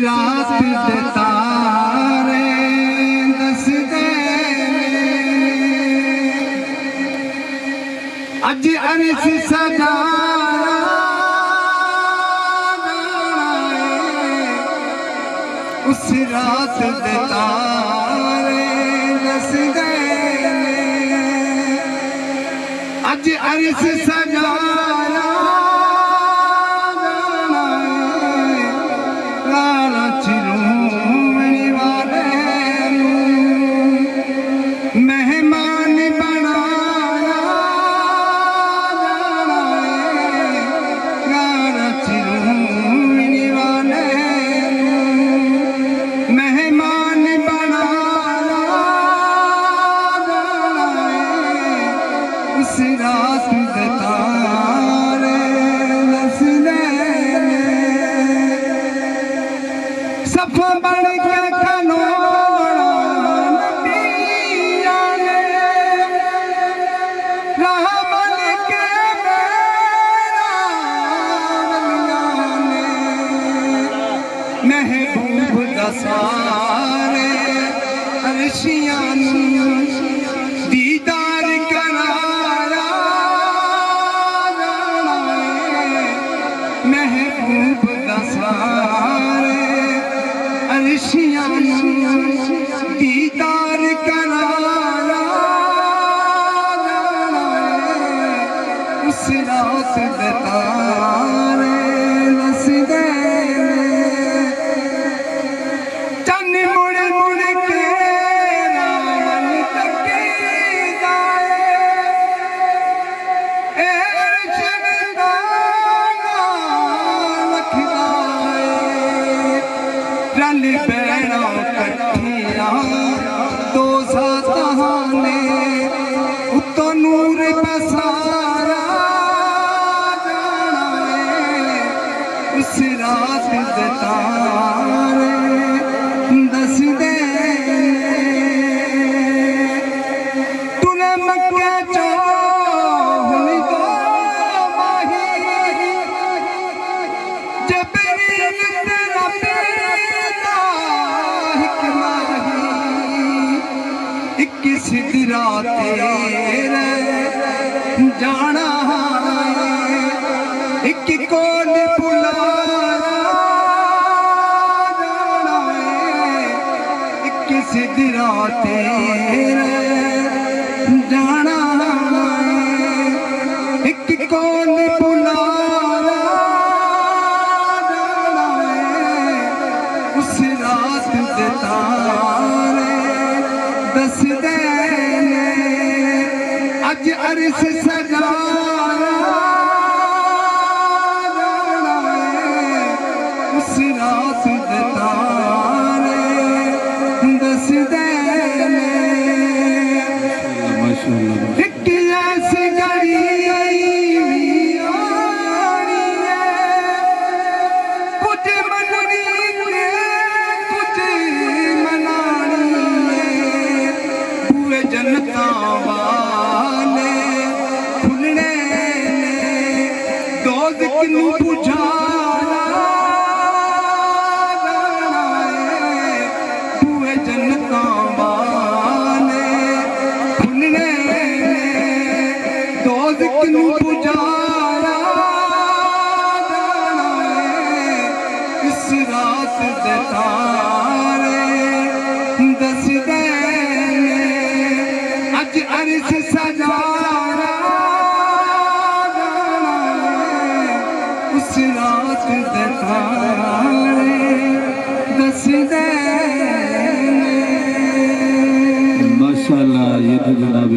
रात दे तारे दसदे अज अरस सजाना उस रात दे तारे दसदे अज अरस सजाना मेहमान बनाया मेहमान बनाया उस रात दे तारे दसदे सफा बन के कनो महबूब दसारे अर्शियां दीदार कराया महबूब दसारे अर्शियां दीदार कराया उस रात दे तारे दसदे रल पैना कट्ठिया दो सातां ने उत्तों नूर पसारा जाना उस रात दे तारे दसदे तूने मक्के चो हुनी दो माही जबरील तेरा सिदरा तेरे जाना एक कोल बुलाया जाना एक सिदरा तेरे जाना एक कोल बुलाया जाना उस रात दे तारे दसदे अज अरस सजाया उस रात दे तारे दसदे एक ऐसी घड़ी कुछ मननी कुछ मनानी पूरे जनता वाले खुलने दोज़ख नू बुझाया पूरे जनता वाले खुलने दोज़ख नू बुझाया इस रात दे तारे दसदे अज अरस सजाया उस रात दे तारे दसदे माशाअल्लाह। ये तो जनाब